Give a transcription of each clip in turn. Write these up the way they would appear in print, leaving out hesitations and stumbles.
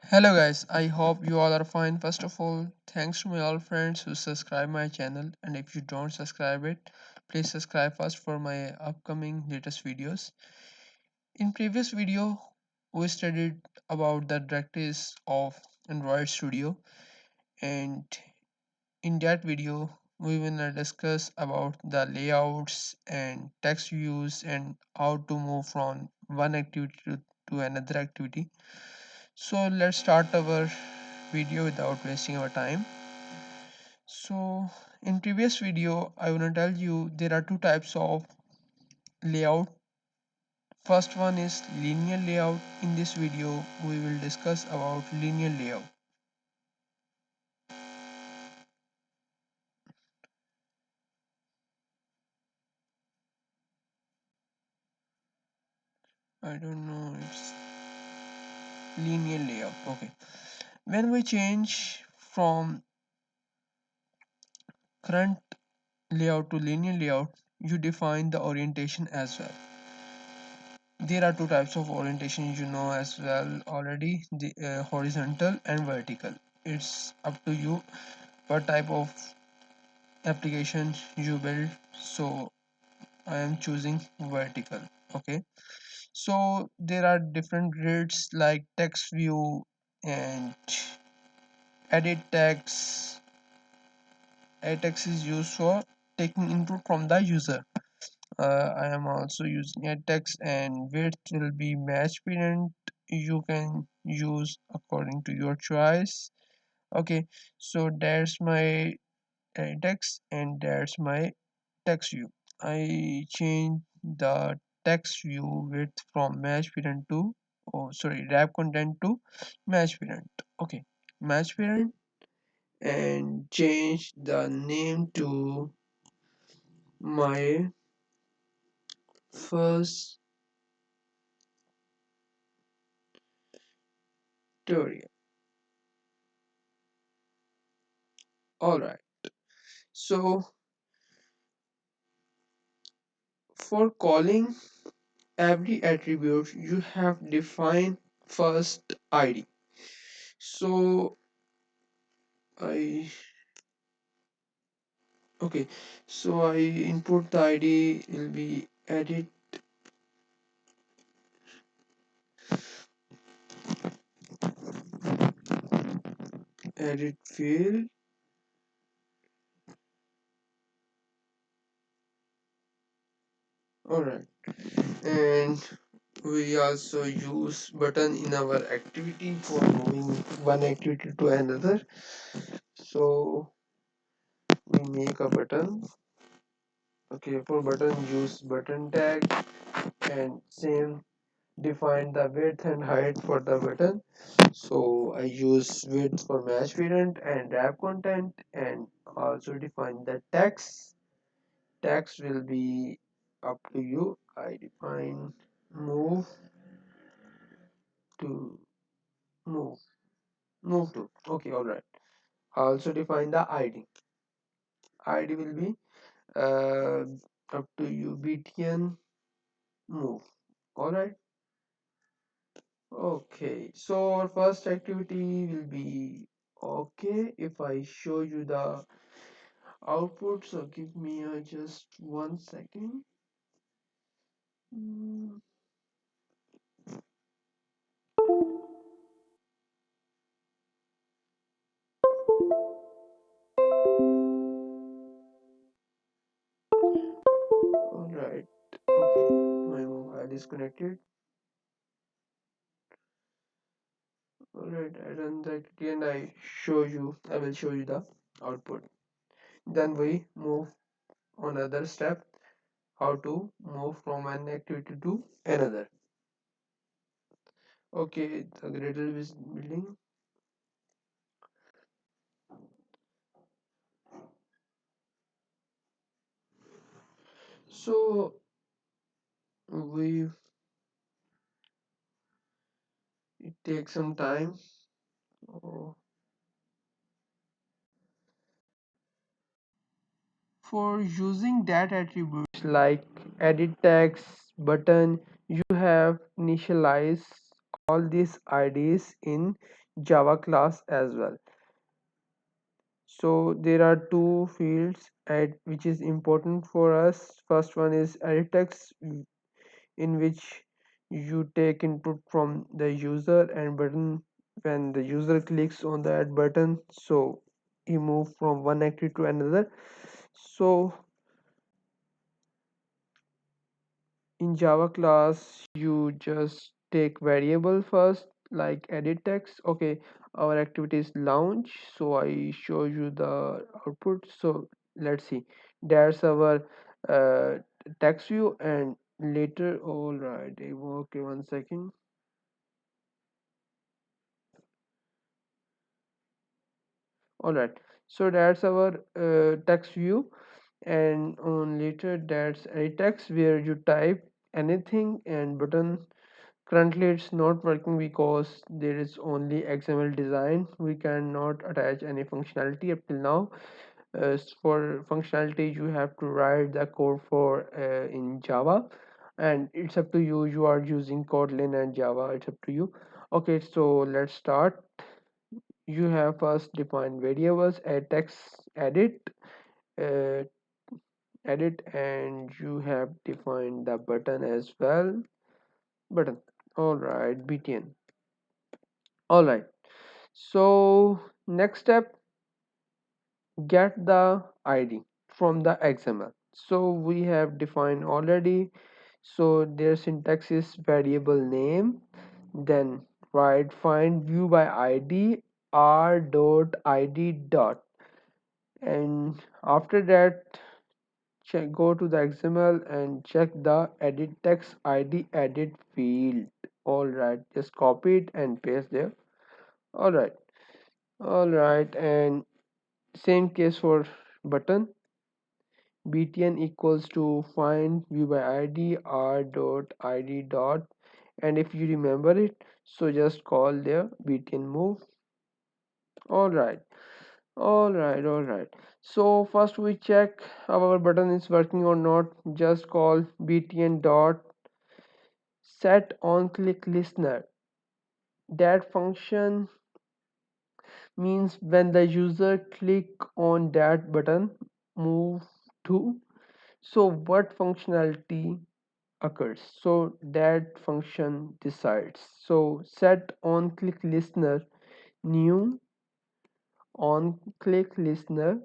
Hello guys, I hope you all are fine. First of all, thanks to my all friends who subscribe my channel, and if you don't subscribe it, please subscribe first for my upcoming latest videos. In previous video, we studied about the directives of Android Studio, and in that video we will discuss about the layouts and text views and how to move from one activity to another activity. So let's start our video without wasting our time. So in previous video I want to tell you there are two types of layout. First one is linear layout. In this video we will discuss about linear layout. I don't know, it's linear layout. Okay, when we change from current layout to linear layout, you define the orientation as well. There are two types of orientation, you know as well already, the horizontal and vertical. It's up to you what type of application you build. So I am choosing vertical. Okay, so there are different grids like text view and edit text. Edit text is used for taking input from the user. I am also using a text, and width will be match parent. You can use according to your choice. Okay, so that's my text and that's my text view. I change the text view width from match parent to, oh sorry, wrap content to match parent. Okay, match parent, and change the name to my first tutorial. All right, so for calling every attribute you have defined first id. So I okay, so I input the id will be edit field. All right, and we also use button in our activity for moving one activity to another. So we make a button. Okay, for button use button tag, and same define the width and height for the button. So I use width for match parent and wrap content, and also define the text. Text will be up to you. I define move to move move to. Okay, all right. I also define the id. Id will be uh, up to you, btn move. All right. Okay, so our first activity will be okay if I show you the output. So give me just 1 second. Mm, all right. Okay, my mobile is connected. All right, I run the activity and I show you. I will show you the output. Then we move on other step. How to move from one activity to another. Okay, the Gradle is building. So we it takes some time. Oh, for using that attributes like edit text button, you have initialized all these IDs in Java class as well. So there are two fields at which is important for us. First one is edit text, in which you take input from the user, and button when the user clicks on that button, so you move from one activity to another. So in Java class you just take variable first, like edit text. Okay, our activity is launch, so I show you the output. So let's see, that's our uh, text view. And later, all right, okay, one second. All right, so that's our text view. And on later, that's a text where you type anything. And button, currently it's not working because there is only XML design. We cannot attach any functionality up till now. For functionality you have to write the code for in Java, and it's up to you. You are using Kotlin and Java, it's up to you. Okay, so let's start. You have first defined variables, add text, uh, edit, and you have defined the button as well. Button, all right, btn. All right, so next step, get the id from the xml. So we have defined already. So their syntax is variable name, then write find view by id r dot id dot, and after that check, go to the XML and check the edit text id edit field. All right, just copy it and paste there. All right, all right, and same case for button. Btn equals to find view by id r dot id dot, and if you remember it, so just call there btn move. All right, all right, all right. So first we check our button is working or not. Just call btn dot set on click listener. That function means when the user click on that button, move to, so what functionality occurs, so that function decides. So set on click listener, new on click listener.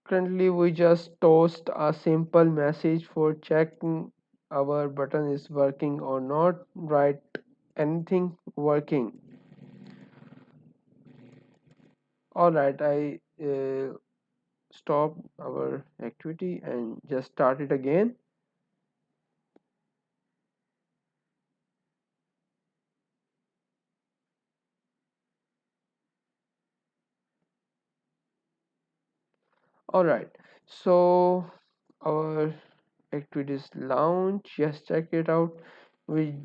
Currently we just toast a simple message for checking our button is working or not. Write anything working. All right, I stop our activity and just start it again. All right, so our activity is launch. Just check it out. We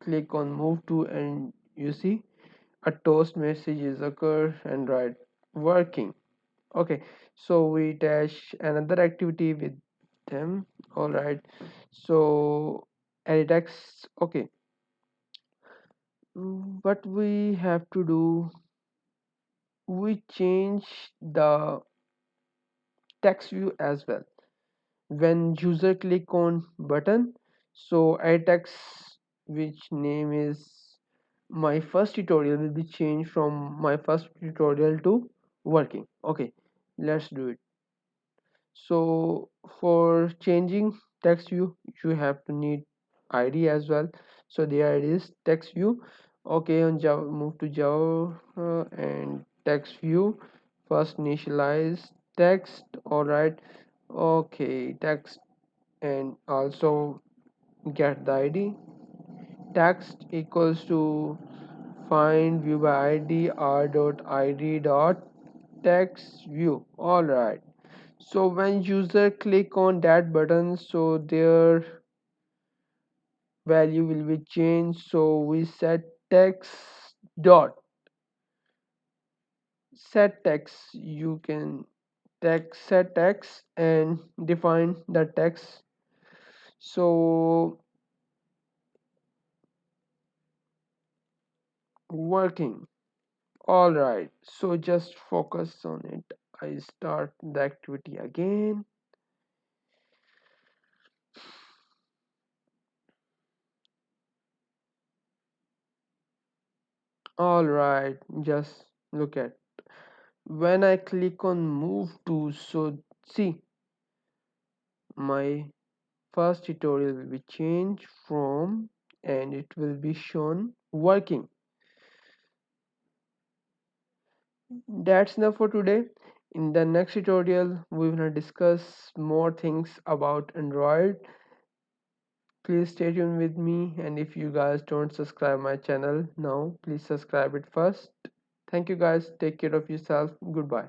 click on move to, and you see a toast message is occur and write working. Okay, so we attach another activity with them. All right, so edit text. Okay, what we have to do, we change the text view as well. When user click on button, so edit text, which name is my first tutorial, will be changed from my first tutorial to working. Okay, let's do it. So for changing text view, you have to need id as well. So there it is, text view. Okay, on Java, move to Java, and text view, first initialize text. All right, okay, text, and also get the id. Text equals to find view by id r dot id dot text view. All right, so when user click on that button, so their value will be changed. So we set text dot set text. You can text set text and define the text. So working. Alright, so just focus on it. I start the activity again. Alright, just look at. When I click on move to, so see, my first tutorial will be changed from and it will be shown working. That's enough for today. In the next tutorial, we will discuss more things about Android. Please stay tuned with me, and if you guys don't subscribe my channel now, please subscribe it first. Thank you guys. Take care of yourself. Goodbye.